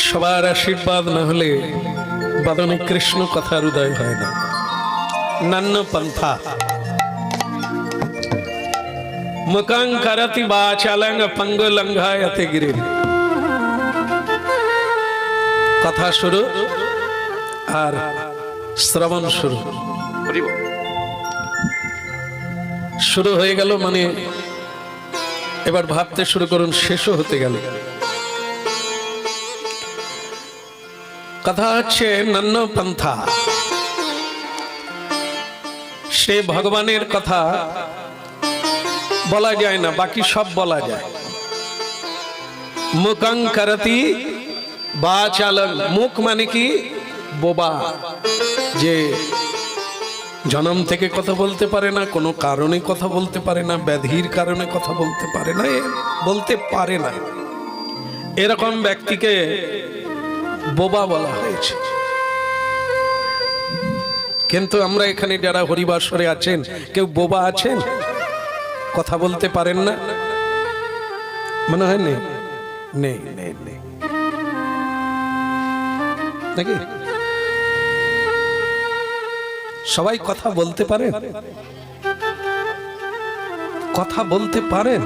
সবার আশীর্বাদ না হলে বাদনে কৃষ্ণ কথার উদয় হয় না। নান্য পন্থা মুখং করতি বাচালং পঙ্গু লঙ্ঘায়তে গিরি। কথা শুরু আর শ্রবণ শুরু শুরু হয়ে গেল, মানে এবার ভাবতে শুরু করুন, শেষও হতে গেল। কথা হচ্ছে নান্য পন্থা, সে ভগবানের কথা বলা যায় না, বাকি সব বলা যায়। মুখং করতি বাচালং, মুখ মানে কি? বোবা, যে জন্ম থেকে কথা বলতে পারে না, কোনো কারণে কথা বলতে পারে না, ব্যাধির কারণে কথা বলতে পারে না, বলতে পারে না, এরকম ব্যক্তিকে বোবা বলা হয়েছে। কিন্তু আমরা এখানে যারা হরিবাসরে আছেন, কেউ বোবা আছেন? কথা বলতে পারেন না? মনে হয় নেই, নেই নেই নেই নাকি? সবাই কথা বলতে পারেন? কথা বলতে পারেন?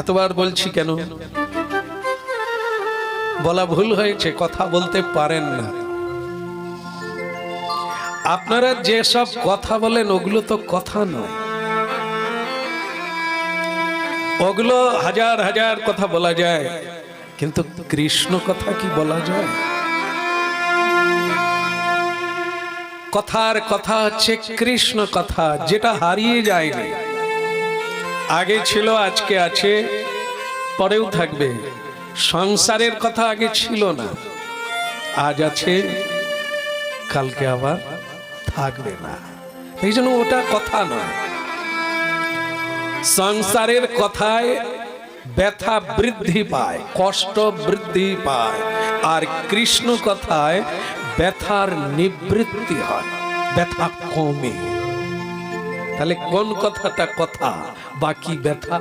এতবার বলছি কেন? বলা ভুল হয়েছে, কথা বলতে পারেন না। আপনারা যেসব কথা বলেন ওগুলো তো কথা নয়, ওগুলো হাজার হাজার কথা বলা যায়, কিন্তু কৃষ্ণ কথা কি বলা যায়? কথার কথা হচ্ছে কৃষ্ণ কথা, যেটা হারিয়ে যায়নি। আগে ছিল, আজকে আছে, পরেও থাকবে। সংসারের কথা আগে ছিল না, আজ আছে, কালকে আবার থাকবে না। এই জন্য ওটা কথা নয়। সংসারের কথায় ব্যথা বৃদ্ধি পায়, কষ্ট বৃদ্ধি পায়, আর কৃষ্ণ কথায় ব্যথার নিবৃত্তি হয়, ব্যথা কমে। তাহলে কোন কথাটা কথা, বাকি ব্যথা?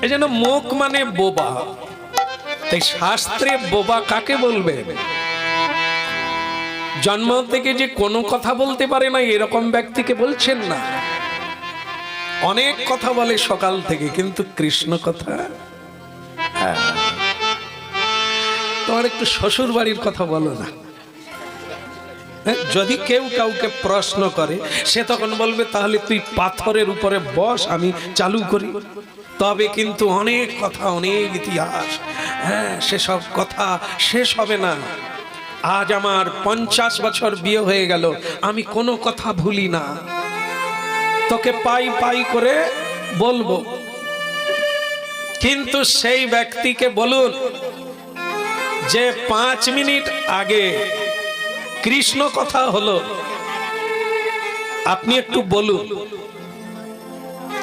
এই জন্য মুখ মানে বোবা। তাই শাস্ত্রে বোবা কাকে বলবে? জন্ম থেকে যে কোনো কথা বলতে পারে না এরকম ব্যক্তিকে বলছেন না। অনেক কথা বলে সকাল থেকে, কিন্তু কৃষ্ণ কথা। তোমার একটু শ্বশুর বাড়ির কথা বলো না। যদি কেউ কাউকে প্রশ্ন করে, সে তখন বলবে তাহলে তুই পাথরের উপরে বস, আমি চালু করি। তবে কিন্তু অনেক কথা, অনেক ইতিহাস, হ্যাঁ, সেসব কথা শেষ হবে না। আজ আমার 50 বছর বিয়ে হয়ে গেল, আমি কোনো কথা ভুলি না, তোকে পাই পাই করে বলবো। কিন্তু সেই ব্যক্তিকে বলুন যে 5 মিনিট আগে কৃষ্ণ কথা হলো, আপনি একটু বলুন,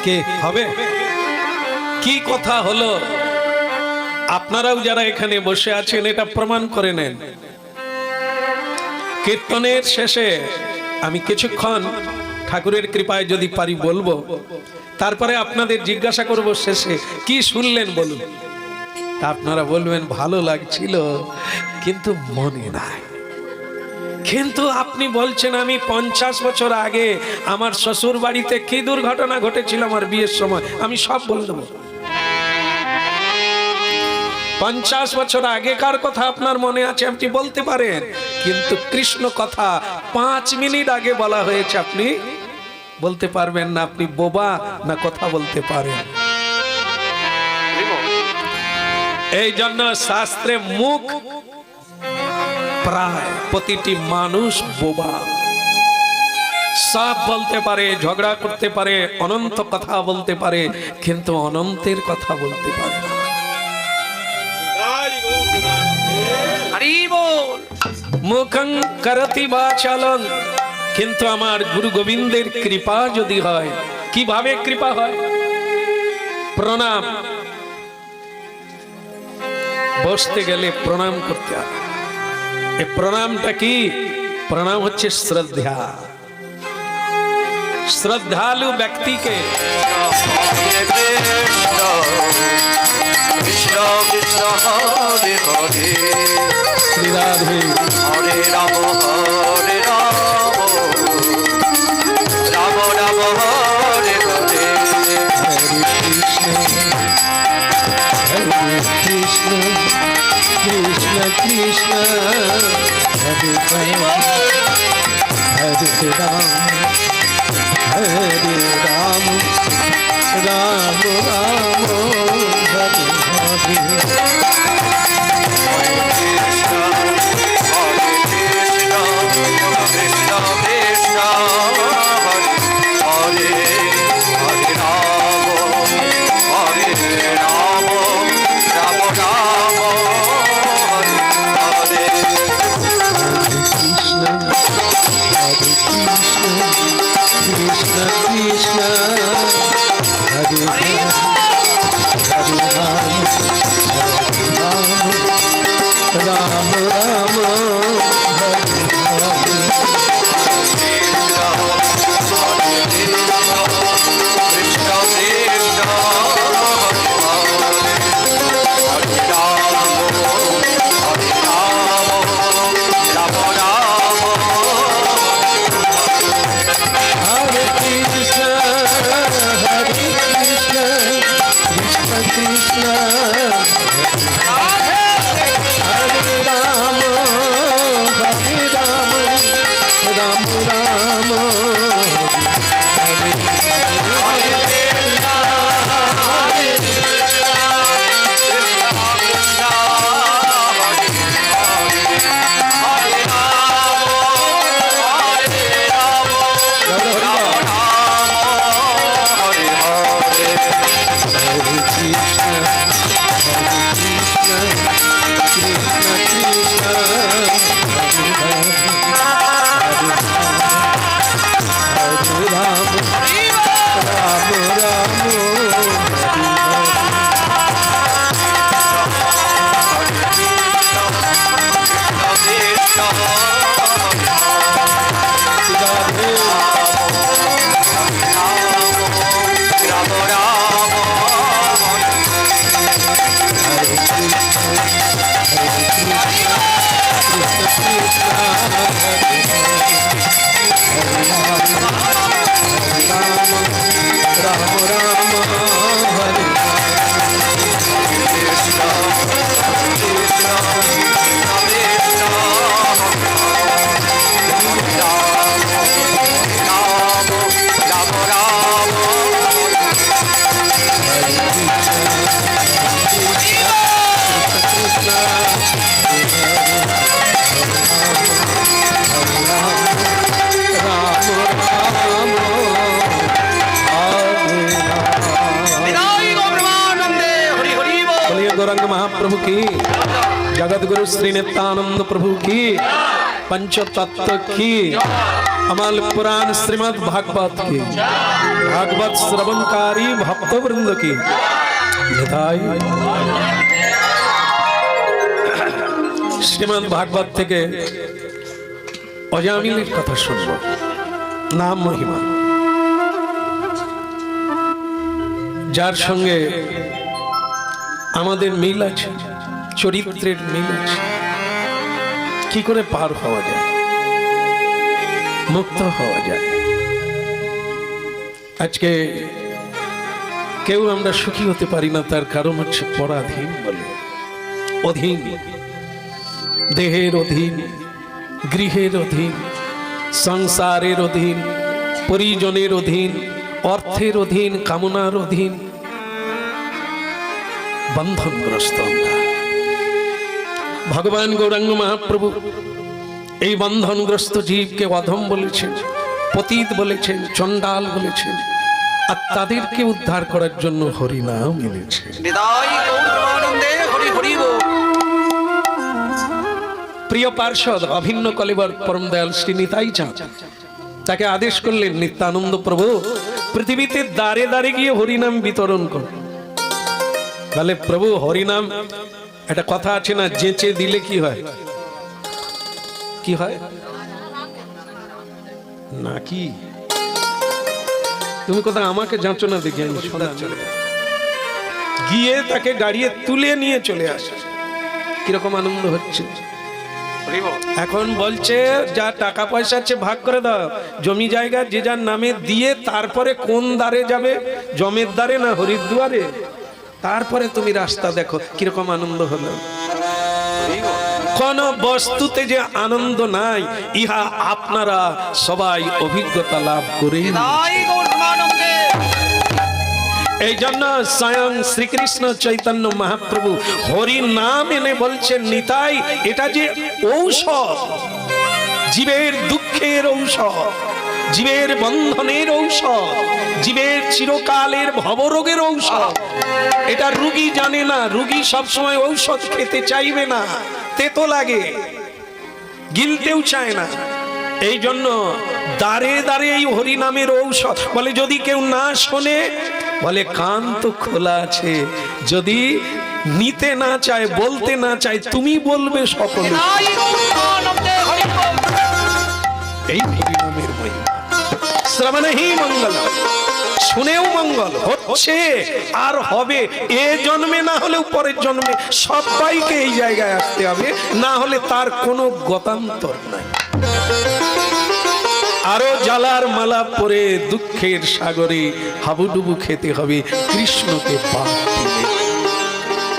কে হবে? কি কথা হলো? আপনারাও যারা এখানে বসে আছেন এটা প্রমাণ করে নেন। কীর্তনের শেষে আমি কিছুক্ষণ ঠাকুরের কৃপায় যদি পারি বলবো, তারপরে আপনাদের জিজ্ঞাসা করব শেষে কি শুনলেন বলুন। তা আপনারা বলবেন ভালো লাগছিল, কিন্তু মনে নাই। কিন্তু আপনি বলছেন আমি 50 বছর আগে আমার শ্বশুর বাড়িতে কি দুর্ঘটনা ঘটেছিল আমার বিয়ের সময়, আমি সব বলে দেবো। 50 বছর আগেকার কথা আপনার মনে আছে, আপনি বলতে পারেন, কিন্তু কৃষ্ণ কথা 5 মিনিট আগে বলা হয়েছে, আপনি বলতে পারবেন না। আপনি বোবা না কথা বলতে পারেন? এই জন্য শাস্ত্রে মুখ, প্রায় প্রতিটি মানুষ বোবা। সব বলতে পারে, ঝগড়া করতে পারে, অনন্ত কথা বলতে পারে, কিন্তু অনন্তের কথা বলতে পারে না। মুখং করতি বাচালং, কিন্তু আমার গুরু গোবিন্দের কৃপা যদি হয়, কিভাবে কৃপা হয়? প্রণাম, বসতে গেলে প্রণাম করতে হবে। এই প্রণামটা কি? প্রণাম হচ্ছে শ্রদ্ধা। श्रद्धालु व्यक्ति के कृष्ण कृष्ण हरे हरे श्री राधे हरे राम राम राम हरे हरे हरे कृष्ण कृष्ण कृष्ण हरे राम हरे राम राम राम हरे हरे गौरंग महाप्रभु की, जगत गुरु श्री नित्यानंद प्रभु की, पंच तत्व की, अमल पुराण श्रीमद् भागवत की, भागवत श्रवणकारी भक्त वृंद की श्रीमद् भागवत থেকে অজামিলের কথা শুনব। নাম মহিমা, যার সঙ্গে আমাদের মিল আছে, চরিত্রের মিল আছে। কি করে পার হওয়া যায়, মুক্ত হওয়া যায়। আজকে কেউ আমরা সুখী হতে পারি না, তার কারণ হচ্ছে পরাধীন বলে। অধীন, দেহের অধীন, গৃহের অধীন, সংসারের অধীন, পরিজনের অধীন, অর্থের অধীন, কামনার অধীন, বন্ধনগ্রস্ত আমরা। ভগবান গৌরাঙ্গ মহাপ্রভু এই বন্ধনগ্রস্ত জীবকে অধম বলেছেন, পতিত বলেছেন, চণ্ডাল বলেছেন, আর তাদেরকে উদ্ধার করার জন্য হরিনাম এনেছে। প্রিয় পার্ষদ অভিন্ন কলেবর পরম দয়াল শ্রী নিতাই চাঁদ তাকে আদেশ করলেন, নিত্যানন্দ প্রভু পৃথিবীতে দাঁড়ে দাঁড়ে গিয়ে হরিনাম বিতরণ কর। তাহলে প্রভু হরিনাম, একটা কথা আছে না, যেচে দিলে কি হয়, কি হয় নাকি তুমি কোথাও আমাকে যাঁচো না দেখি, আমি শোনাচ্ছি। গিয়ে তাকে গাড়িয়ে তুলে নিয়ে চলে আসে। কিরকম আনন্দ হচ্ছে। এখন বলছে যা টাকা পয়সা আছে ভাগ করে দাও, জমি জায়গা যে যার নামে দিয়ে তারপরে কোন দ্বারে যাবে, জমের দ্বারে না হরিদ্বারে, তারপরে তুমি রাস্তা দেখো। কিরকম আনন্দ হলো। কোন বস্তুতে যে আনন্দ নাই, ইহা আপনারা সবাই অভিজ্ঞতা লাভ করে। এই জন্য স্বয়ং শ্রীকৃষ্ণ চৈতন্য মহাপ্রভু হরি নাম এনে বলছেন, নিতাই এটা যে ঔষধ, জীবের দুঃখের ঔষধ, জীবের বন্ধনের ঔষধ, জীবের চিরকালের ভবরোগের ঔষধ। এটা রোগী জানে না, রোগী সবসময় ঔষধ খেতে চাইবে না, তেতো লাগে, গিলতেও চায় না। এই জন্য দাঁড়ে দাঁড়ে এই হরি নামের ঔষধ। বলে যদি কেউ না শোনে, বলে কান তো খোলা আছে, যদি নিতে না চায়, বলতে না চায়, তুমি বলবে সকলে। এই হরি নামের মহিমা। শ্রবণেহি মঙ্গল, শুনেও মঙ্গল হচ্ছে আর হবে। এ জন্মে না হলেও পরের জন্মে সবাইকে এই জায়গায় আসতে হবে, না হলে তার কোনো গতান্তর নাই। আরো জ্বালার মালা পরে দুঃখের সাগরে হাবুডুবু খেতে হবে কৃষ্ণকে বাদ দিলে।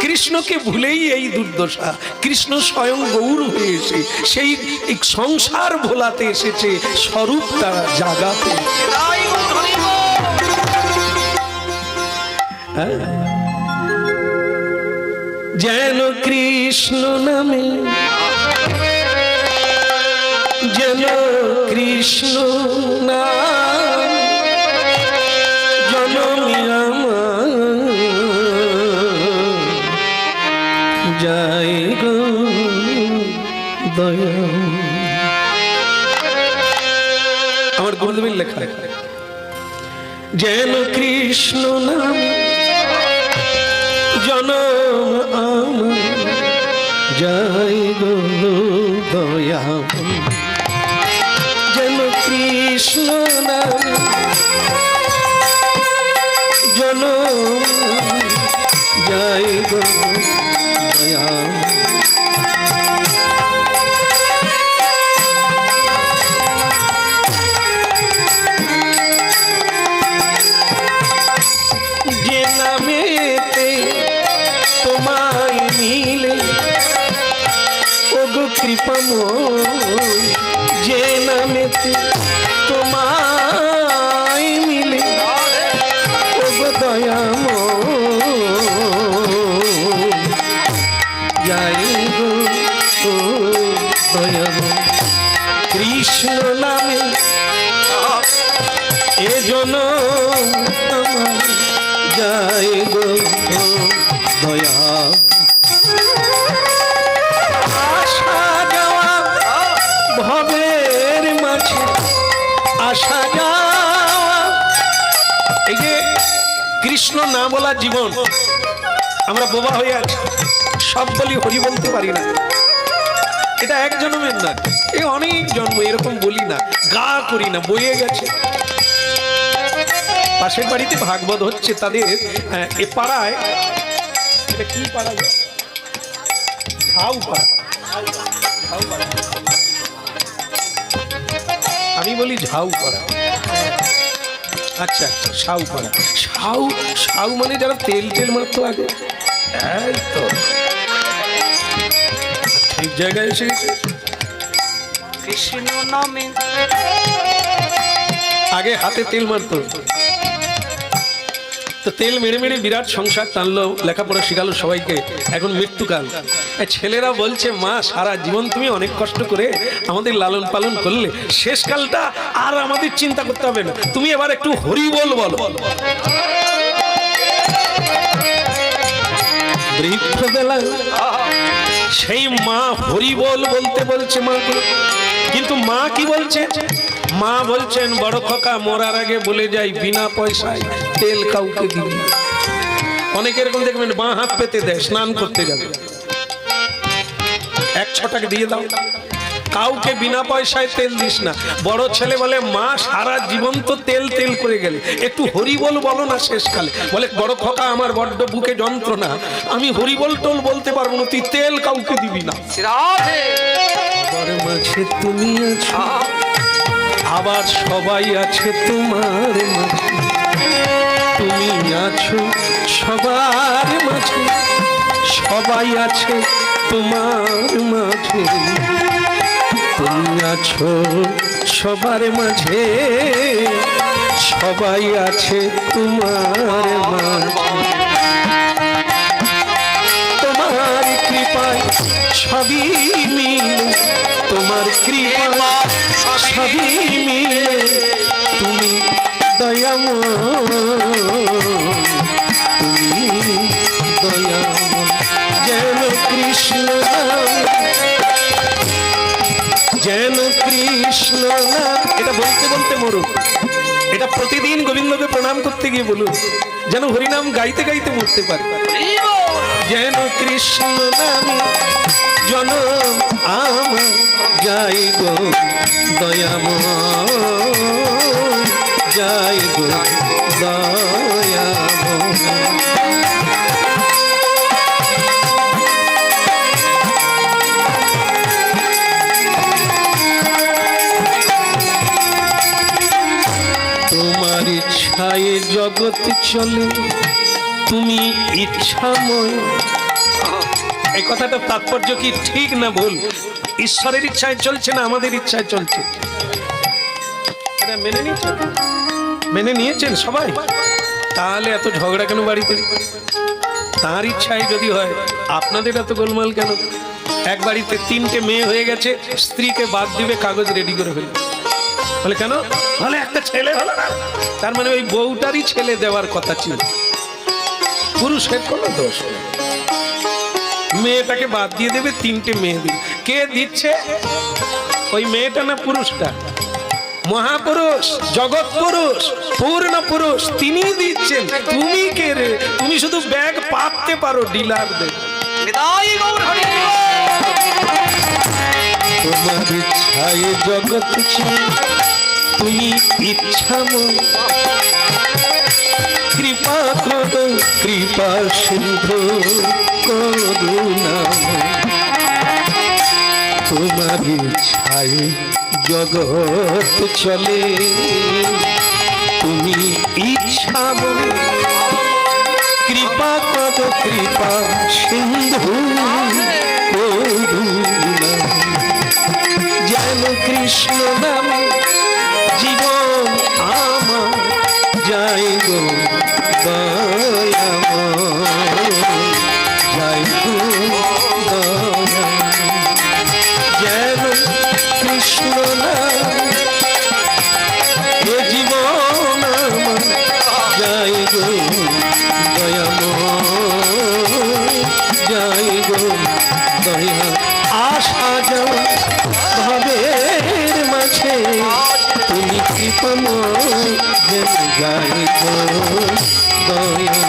কৃষ্ণকে ভুলেই এই দুর্দশা। কৃষ্ণ স্বয়ং গৌর হয়ে এসে সেই সংসার ভোলাতে এসেছে, স্বরূপটা জাগাতে। যেন কৃষ্ণ নামে, যেন কৃষ্ণ নাম জনমী আমার যাই গো দয়া। আমার গুরুদেবের লেখা, যেন কৃষ্ণ নাম জনম আমার যাই গো দয়া। যেন কৃষ্ণ নাম জনম যাই গো দয়া। যে নামেতে তোমায় মিলে ওগো কৃপাময়, যে নামেতে তোমায় মিলে ওগো দয়াময়, যাই গো দয়াময়। কৃষ্ণ নামে এ জনম আমার যাই গো দয়া। আসা যাওয়া ভবের মাঝে, আসা যাওয়া। এই যে কৃষ্ণ না বলা জীবন, আমরা বোবা হয়ে আছি, সব বলি হরি বলতে পারি না। এটা এক জন্মের না, এই অনেক জন্ম এরকম বলি না, গা করি না, বয়ে গেছে। পাশের বাড়িতে ভাগবত হচ্ছে, তাদের এ পাড়ায়, এটা কি পাড়া, ঝাউ পাড়া, আমি বলি ঝাউ পাড়া। আচ্ছা আচ্ছা, সাউ পাড়া। সাউ, সাউ মানে যারা তেল তেল মারতো আগে, এই তো ঠিক জায়গায় এসে গেছে। কৃষ্ণ নামে আগে হাতে তেল মারতো, তো তেল মেরে মেরে বিরাট সংসার টানলো, লেখাপড়া শিখালো সবাইকে। এখন মৃত্যুকাল, ছেলেরা বলছে মা সারা জীবন তুমি অনেক কষ্ট করে আমাদের লালন পালন করলে, শেষকালটা আর আমাদের চিন্তা করতে হবে না, তুমি এবার একটু হরি বল বলো। বৃদ্ধবেলা সেই মা হরি বল বলতে বলছে মাকে, কিন্তু মা কি বলছে? মা বলছেন বড় খোকা মরার আগে বলে যাই বিনা পয়সায় তেল কাউকে দিবি। অনেকে এরকম দেখবেন বাঁ হাত পেতে দেয়, স্নান করতে যাবে, 1 ছটাকে দিয়ে দাও, কাউকে বিনা পয়সায় তেল দিস না। বড় ছেলে বলে মা সারা জীবন তো তেল তেল করে গেলে, একটু হরিবল বলো না শেষকালে। বলে বড় খোকা আমার বড্ড বুকে যন্ত্রণা, আমি হরিবল টোল বলতে পারবো না, তুই তেল কাউকে দিবি না। আবার মাঝে তুমি আছো, আবার সবাই আছে তোমার মাঝে, তুমি আছো সবার মাঝে, সবাই আছে তোমার মাঝে, তুমি আছো সবার মাঝে, সবাই আছে তোমার মাঝে। তোমার কৃপায় সবই মিলে, তোমার কৃপায় সবই মিলে, তুমি দয়াময়, তুমি দয়াময়। যেন কৃষ্ণ যেন কৃষ্ণ নাম, এটা বলতে বলতে মরুন, এটা প্রতিদিন গোবিন্দকে প্রণাম করতে গিয়ে বলুন, যেন হরিনাম গাইতে গাইতে মরতে পারে। যেন কৃষ্ণ নাম জনম আমার যাই গো দয়াময়, যাই গো দয়াময়। তোমার ইচ্ছায় জগৎ চলে, তুমি ইচ্ছাময়। এই কথাটা তাৎপর্য কি ঠিক না ভুল? ঈশ্বরের ইচ্ছায় চলছে না আমাদের ইচ্ছায় চলছে? এটা মেনে নিয়েছেন? মেনে নিয়েছেন সবাই? তাহলে এত ঝগড়া কেন বাড়িতে? তার ইচ্ছায় যদি হয়, আপনাদের এত গোলমাল কেন? এক বাড়িতে 3টে মেয়ে হয়ে গেছে, স্ত্রীকে বাদ দিবে, কাগজ রেডি করে ফেলবে। বলে কেন? বলে একটা ছেলে হলো না। তার মানে ওই বউটারই ছেলে দেওয়ার কথা ছিল, পুরুষের কোনো দোষ নেই। মেয়েটাকে বাদ দিয়ে দেবে, 3টে মেয়ে দিবে। কে দিচ্ছে? ওই মেয়েটা না পুরুষটা? মহাপুরুষ, জগৎ পুরুষ, পূর্ণ পুরুষ, তিনি দিচ্ছেন। তুমি কে রে? তুমি শুধু ব্যাগ পাততে পারো, ডিলারদের। তোমার ইচ্ছায় জগৎ চলে, তুমি ইচ্ছাময়। কৃপা করো, কৃপা সিন্ধু করুণাময়। তোমার ইচ্ছায় জগৎ চলে, তুমি ইচ্ছাময়। কৃপা করো, কৃপা সিন্ধু করুণাময়। যেন কৃষ্ণ নামে জীবন আমার যাই গো দয়াময়, যাই গো দয়াময়। যেন কৃষ্ণ নামে এ জীবন আমার যাই গো দয়াময়, যাই গো দয়া। আশা যাওয়া ভবের মাঝে, তুমি কৃপময়, যেন যাই গো দয়া।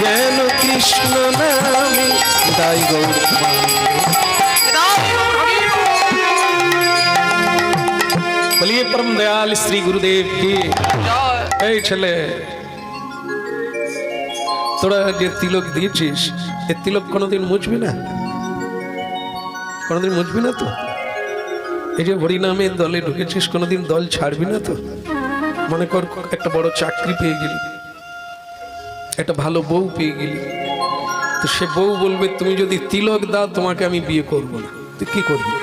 যেন কৃষ্ণ নামে দাই গৌর। বলিয়ে পরম দয়াল শ্রী গুরুদেব কি। এই ছেলে, তোরা যে তিলক দিয়েছিস, এ তিলক কোনোদিন মুছবি না? কোনোদিন মুছবি না তো? এই যে হরিনামের দলে ঢুকেছিস, কোনোদিন দল ছাড়বি না তো? মনে কর একটা বড় চাকরি পেয়ে গেলি, একটা ভালো বউ পেয়ে গেলি, তো সে বউ বলবে তুমি যদি তিলক দাও তোমাকে আমি বিয়ে করব না। তুই কি করবি?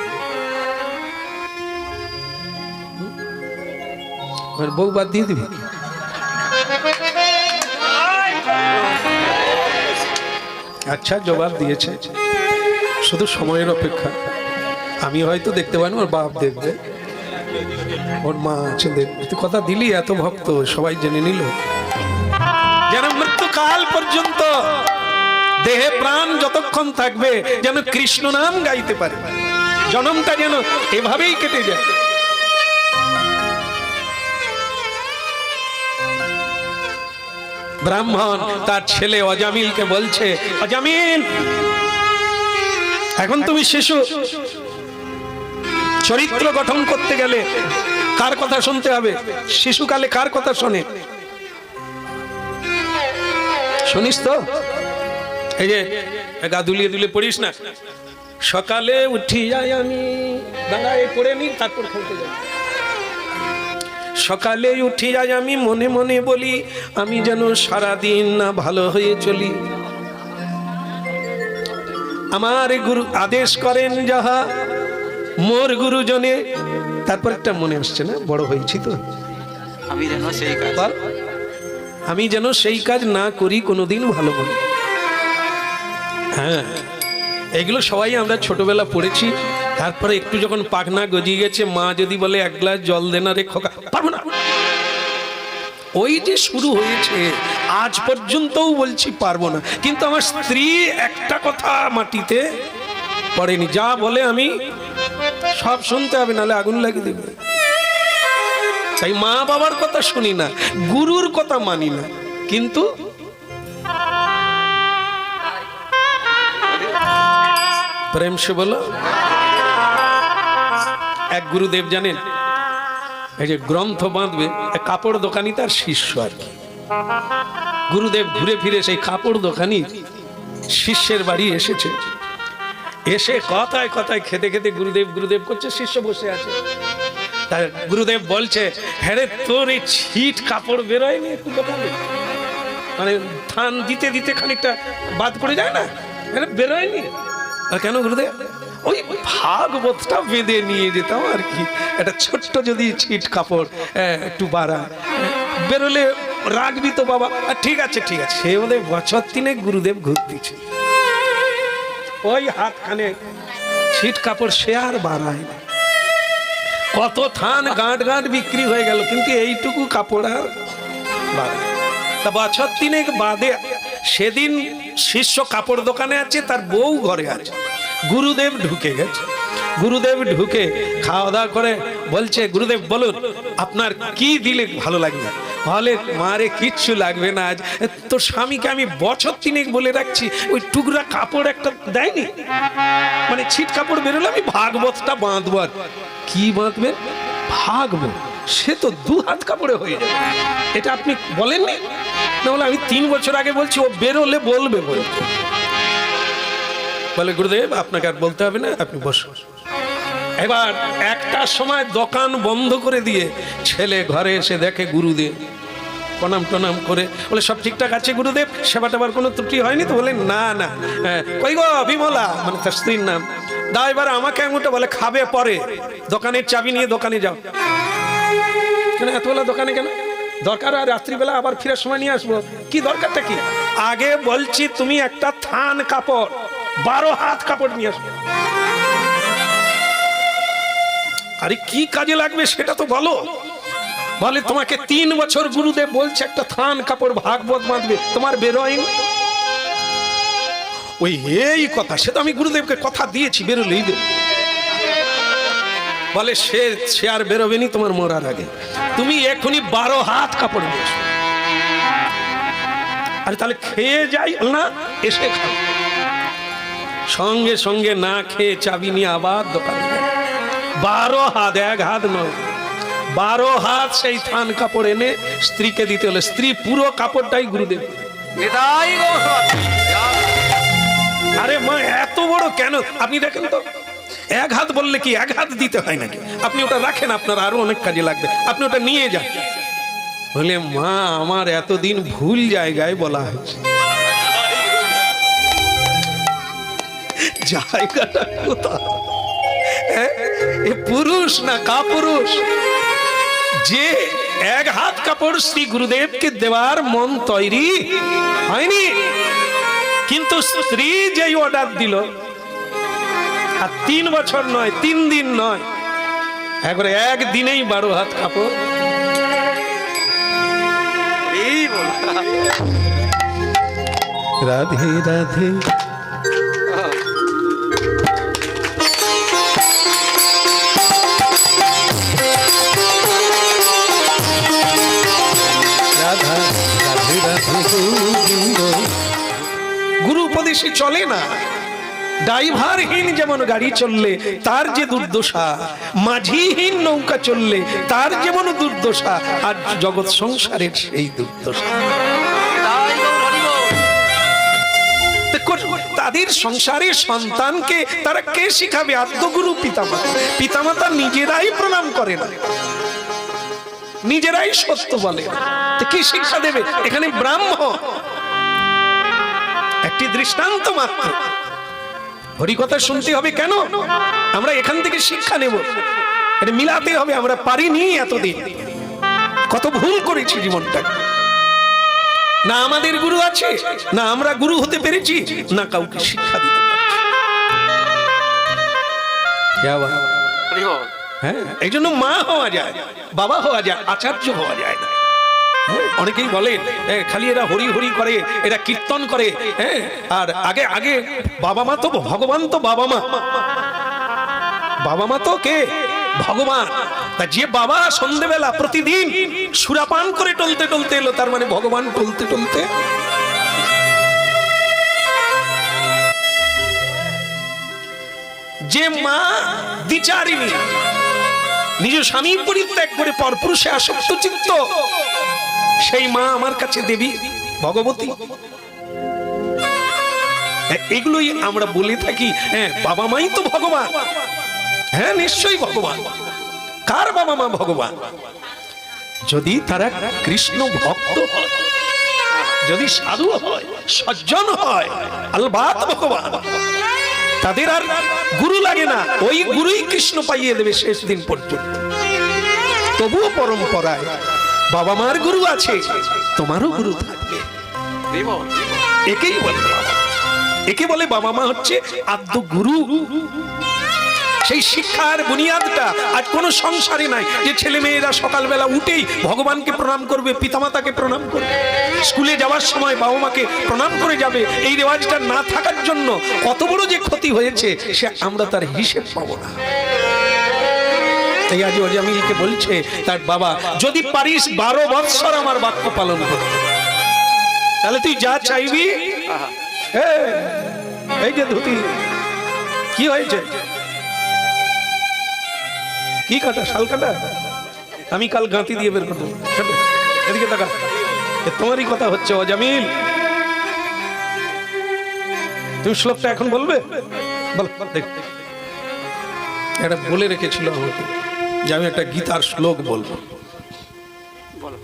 বউ বাদ দিয়ে দিবি? আচ্ছা, জবাব দিয়েছে, শুধু সময়ের অপেক্ষা। আমি হয়তো দেখতে পাই না, ওর বাপ দেখবে, ওর মা আছে দেখবে। তুই কথা দিলি, এত ভক্ত সবাই জেনে নিল, যেন মৃত্যুকাল পর্যন্ত দেহে প্রাণ যতক্ষণ থাকবে যেন কৃষ্ণ নাম গাইতে পারে, জন্মটা যেন এভাবেই কেটে যায়। ব্রাহ্মণ তার ছেলে অজামিলকে বলছে, অজামিল, এখন তুমি শিশু, চরিত্র গঠন করতে গেলে কার কথা শুনতে হবে? শিশুকালে কার কথা শোনে? শুনিস তো? এই যে গা দুলিয়ে দুলিয়ে পড়িস না, সকালে উঠি যাই আমি, দাঁড়ায় পড়ে নি, তারপর খেলতে যাই। সকালে উঠি যাই আমি, মনে মনে বলি আমি যেন সারাদিন না ভালো হয়ে চলি। আমার গুরু আদেশ করেন যাহা, মোর গুরুজনে। তারপর একটা মনে আসছে না, বড় হয়েছি তো, আমি যেন সেই কাজ আমি যেন সেই কাজ না করি কোনোদিন ভালো বলি। হ্যাঁ, এগুলো সবাই আমরা ছোটবেলা পড়েছি। তারপরে একটু যখন পাখনা গজিয়ে গেছে, মা যদি বলে এক গ্লাস জল দেনা রে খোকা, পারবো না। ওই যে শুরু হয়েছে, আজ পর্যন্তও বলছি পারবো না। কিন্তু আমার স্ত্রী একটা কথা মাটিতে পড়েনি, যা বলে আমি সব শুনতে হবে, নাহলে আগুন লাগিয়ে দেবে। তাই মা বাবার কথা শুনি না, গুরুর কথা মানি না। কিন্তু প্রেম সে বলো। এক গুরুদেব জানেন, এই যে গ্রন্থ বাঁধবে, কাপড় দোকানি তার শিষ্য আর কি। গুরুদেব ঘুরে ফিরে সেই কাপড় দোকানি শিষ্যের বাড়ি এসেছে। এসে কথায় কথায় খেতে খেতে গুরুদেব গুরুদেব করছে, শিষ্য বসে আছে। তার গুরুদেব বলছে, হ্যাঁ রে, তোর এই ছিট কাপড় বেরোয়নি একটু দোকানে? মানে ধান দিতে দিতে খানিকটা বাদ পড়ে যায় না, বেরোয়নি? কেন গুরুদেব? ওই ভাগবতটা বেঁধে নিয়ে যেতাম আর কি, একটা ছোট্ট যদি ছিট কাপড় একটু বাড়া বেরোলে রাখবি তো বাবা। ঠিক আছে ঠিক আছে। সে বলে বছর 3 গুরুদেব ঘুরতেছে, ওই হাতখানে ছিট কাপড় সে আর বাড়ায় না। কত থান গাঁট গাঁট বিক্রি হয়ে গেল, কিন্তু এইটুকু কাপড় আর বাড়ায়। তা বছর 3 বাদে সেদিন শিষ্য কাপড় দোকানে আছে, তার বউ ঘরে আছে। গুরুদেব ঢুকে গেছে। গুরুদেব ঢুকে খাওয়া দাওয়া করে বলছে, গুরুদেব বলুন আপনার কি দিলে ভালো লাগবে? বলে, মারে কিচ্ছু লাগবে না, আজ তোর স্বামীকে আমি বছর 3 বলে রাখছি, ওই টুকরা কাপড় একটা দেয়নি, মানে ছিট কাপড় বেরোলে আমি ভাগবতটা বাঁধবো। আর কি বাঁধবে? ভাগবত। সে তো 2 হাত কাপড়ে হয়ে যাবে। এটা আপনি বলেননি? না, বলে আমি 3 বছর আগে বলছি, ও বেরোলে বলবে বলছে। বলে, গুরুদেব আপনাকে আর বলতে হবে না, আপনি বসুন। এবার একটার সময় দোকান বন্ধ করে দিয়ে ছেলে ঘরে এসে দেখে গুরুদেব প্রণাম টনাম করে বলে, সব ঠিকঠাক আছে গুরুদেব? সেবা টেবার কোনো ত্রুটি হয়নি তো? বলে, না না। কই গো বিমলা, মানে তার স্ত্রীর নাম। দাও এবার আমাকে এমনটা। বলে, খাবে পরে, দোকানের চাবি নিয়ে দোকানে যাও। কেন এতবেলা দোকানে কেন? দরকার আর রাত্রিবেলা আবার ফিরার সময় নিয়ে আসবো। কি দরকারটা কি? আগে বলছি তুমি একটা থান কাপড় 12 হাত কাপড় নিয়ে আসবে। আরে কি কাজে লাগবে সেটা তো বলো। বলে, তোমাকে 3 বছর গুরুদেব বলছে একটা থান কাপড় ভাগবত বাঁধবে, তোমার বেরোয়নি। ওই এই কথা, সে তো আমি গুরুদেবকে কথা দিয়েছি, বেরোলেই দেব। বলে, সে আর বেরোবেনি তোমার মরার আগে, তুমি এখনই 12 হাত কাপড় নিয়ে এসো। আরে তাহলে খেয়ে যাই না, এসে খাও। সঙ্গে সঙ্গে না খেয়ে চাবি নিয়ে আবার দোকানে 12 হাত, 1 হাত নয়, 12 হাত সেই থান কাপড় এনে স্ত্রীকে দিতে হলে। স্ত্রী পুরো কাপড়টাই গুরুদেব। আরে মা এত বড় কেন? আপনি দেখেন তো, 1 হাত বললে কি 1 হাত দিতে হয় নাকি? আপনি ওটা রাখেন, আপনার আরো অনেক কাজে লাগবে, আপনি ওটা নিয়ে যান। বলে, মা আমার এতদিন ভুল জায়গায় বলা হয়েছে। জায়গাটা কোথায়? এ পুরুষ না কাপুরুষ যে 1 হাত কাপড় শ্রী গুরুদেবকে দেওয়ার মন তৈরি হয়নি, কিন্তু স্ত্রী যেই অর্ডার দিল, আর 3 বছর নয়, 3 দিন নয়, একবারে 1 দিনেই 12 হাত কাপড়। রাধে রাধে। গুরু উপদেশে চলে না, ড্রাইভারহীন যেমন গাড়ি চললে তার যে দুর্দশা, মাঝিহীন নৌকা চললে তার যেমন দুর্দশা, আর জগৎ সংসারের সেই দুর্দশা। তাই গো হরি বল। তাদের সংসারের সন্তানকে তারা কে শিখাবে? আদ্যগুরু পিতামাতা। পিতামাতা নিজেরাই প্রণাম করে না, নিজেরাই সত্য বলে, তো কি শিক্ষা দেবে? এখানে ব্রাহ্ম একটি দৃষ্টান্ত মাত্র। হরিকথা শুনতে হবে কেন? আমরা এখান থেকে শিক্ষা নেব, এটা মিলাতে হবে। আমরা পারিনি এতদিন, কত ভুল করেছি জীবনটা। না আমাদের গুরু আছে, না আমরা গুরু হতে পেরেছি, না কাউকে শিক্ষা দিতে পারছি। হরি বল। হ্যাঁ, এই জন্য মা হওয়া যায়, বাবা হওয়া যায়, আচার্য হওয়া যায় না। অনেকেই বলেন খালি এরা হরি হরি করে, এরা কীর্তন করে, হ্যাঁ, আর আগে আগে বাবা মা তো ভগবান, তো বাবা মা, বাবা মা তো কে? ভগবান। তা যে বাবা সন্ধ্যেবেলা প্রতিদিন সুরাপান করে টলতে টলতে এলো, তার মানে ভগবান টলতে টলতে। যে মা দ্বিচারিণী, নিজ স্বামী পরিত্যাগ করে পরপুরুষে আসক্ত চিত্ত, সেই মা আমার কাছে দেবী ভগবতী। এগুলোই আমরা বলে থাকি, হ্যাঁ বাবা মাই তো ভগবান। হ্যাঁ নিশ্চয়ই ভগবান। কার বাবা মা ভগবান? যদি তারা কৃষ্ণ ভক্ত হয়, যদি সাধু হয়, সজ্জন হয়, আলবাত ভগবান। তাদের আর গুরু লাগে না, ওই গুরুই কৃষ্ণ পাইয়ে দেবে শেষ দিন পর্যন্ত। তবুও পরম্পরায় বাবা মার গুরু আছে, তোমারও গুরু থাকবে। হরি বল। একেই বলে বাবা, একে বলে বাবা মা হচ্ছে আদ্য গুরু। সেই শিক্ষার বুনিয়াদটা আজ কোন সংসারে নাই, যে ছেলে মেয়েরা সকালবেলা উঠেই ভগবানকে প্রণাম করবে, পিতামাতাকে প্রণাম করবে, স্কুলে যাওয়ার সময় বাবা মাকে প্রণাম করে যাবে। এই রেওয়াজটা না থাকার জন্য কত বড় যে ক্ষতি হয়েছে, সে আমরা তার হিসেব পাবো না। তাই আজ অজামিলকে বলছে তার বাবা, যদি পারিস 12 বৎসর আমার বাক্য পালন করতে, তাহলে তুই যা চাইবি। এই যে ধুতি, কি হয়েছে? কি কাটা? শাল কাটা? আমি কাল গাঁতি দিয়ে বের করবো। এদিকে তাকা, তোমারই কথা হচ্ছে অজামিল। তুমি শ্লোকটা এখন বলবে? বল, দেখ। এটা বলে রেখেছিল আমাকে যে আমি একটা গীতার শ্লোক বলবো। বলো।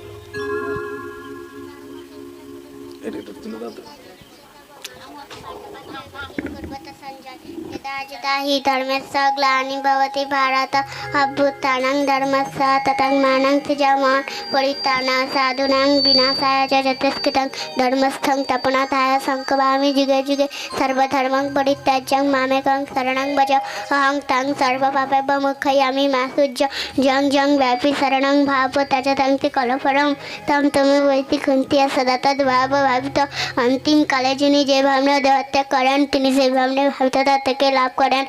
यदा हि धर्मस्य ग्लानिर् भवति भारत अभ्युत्थानं धर्मस्य तदात्मानं सृजाम्यहं परित्राणाय साधूनां विनाशाय च यत्कृतं धर्मस्थं तपनार्थाय संकल्पयामि जुगे जुगे सर्वधर्मं परित्याज्य मामेकं शरणं व्रज अहं तं सर्वपापेभ्यो मोक्षयामि मा शुच्य जं जं व्यापी शरणं भाव तजतं कलफलं तं तमेवैति कुन्त्या सदा तद्भाव भावित अंतिम काले যিনি যে ভাবনা দেহত্যাগ করেন, তিনি সেই ভাবনা ভাবিততা থেকে লাভ করেন।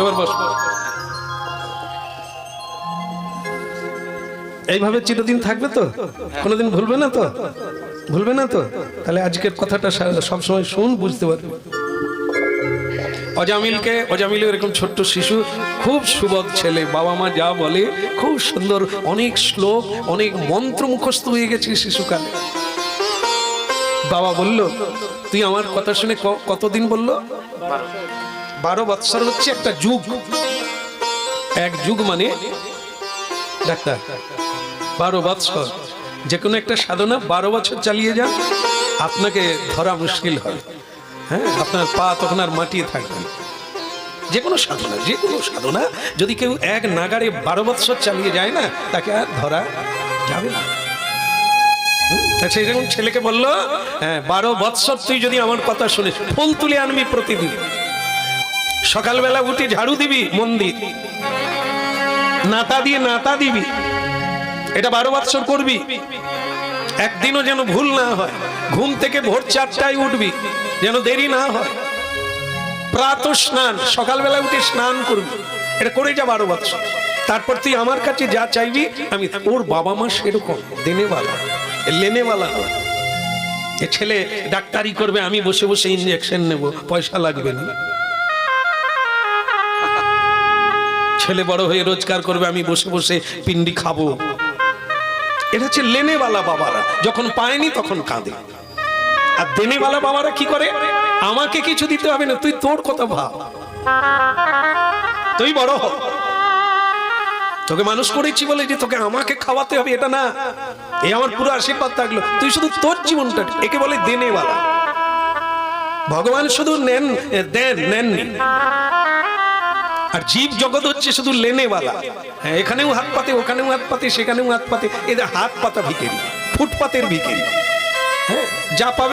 এবার বস। এইভাবে চিরদিন থাকবে তো? কোনোদিন ভুলবে না তো? ভুলবে না তো? তাহলে আজকের কথাটা সবসময় শুন, বুঝতে পারবে। অজামিল এরকম ছোট্ট শিশু, খুব সুবোধ ছেলে, বাবা মা যা বলে খুব সুন্দর, অনেক শ্লোক, অনেক মন্ত্র মুখস্থ হয়ে গেছে শিশুকালে। বাবা বলল, তুই আমার কথা শুনে কতদিন? বললো 12 বৎসর হচ্ছে একটা যুগ। এক যুগ মানে ডাক্তার 12 বৎসর। যে কোনো একটা সাধনা 12 বছর চালিয়ে যান, আপনাকে ধরা মুশকিল হবে। হ্যাঁ, আপনার পা তখন আর মাটিয়ে থাকবে। যে কোনো সাধনা যদি কেউ এক নাগাড়ে 12 বৎসর চালিয়ে যায় না, তাকে আর ধরা যাবে না। সেই রকম ছেলেকে বললো, হ্যাঁ 12 বৎসর তুই যদি আমার কথা শুনিস, ফুল তুলে আনবি প্রতিদিন, সকালবেলা উঠে ঝাড়ু দিবি মন্দির, নাতা দিয়ে নাতা দিবি, এটা 12 বৎসর করবি। একদিনও যেন ভুল না হয়। ঘুম থেকে ভোর 4টায় উঠবি, যেন দেরি না হয়। প্রাত স্নান, সকালবেলা উঠে স্নান করবি, এটা করে যা 12 বৎসর। তারপর তুই আমার কাছে যা চাইবি, আমি। ওর বাবা মা সেরকম দেনেওয়ালা, লেনেওয়ালা। এ ছেলে ডাক্তারি করবে, আমি বসে বসে ইঞ্জেকশন নেব, পয়সা লাগবে না। ছেলে বড় হয়ে রোজগার করবে, আমি বসে বসে পিন্ডি খাবো। এটা হচ্ছে লেনেওয়ালা বাবারা, যখন পায়নি তখন কাঁদে। আর দেনেওয়ালা বাবারা কি করে, আমাকে কিছু দিতে হবে না, তুই তোর কথা ভাব, তুই বড় হ, তোকে মানুষ করেছি বলে যে তোকে আমাকে খাওয়াতে হবে এটা না, এই আমার পুরো আশীর্বাদ থাকলো, তুই শুধু তোর জীবনটা, একে বলে দেনেওয়ালা। ভগবান শুধু নেন, দেন, নেননি। আর জীব জগৎ হচ্ছে শুধু লেনেওয়ালা। হ্যাঁ, এখানেও হাত পাতে, ওখানেও হাত পাতে, সেখানেও হাত পাতে, এদের হাত পাতা ভিখারি, ফুটপাতের ভিখারি। হ্যাঁ, যা পাবে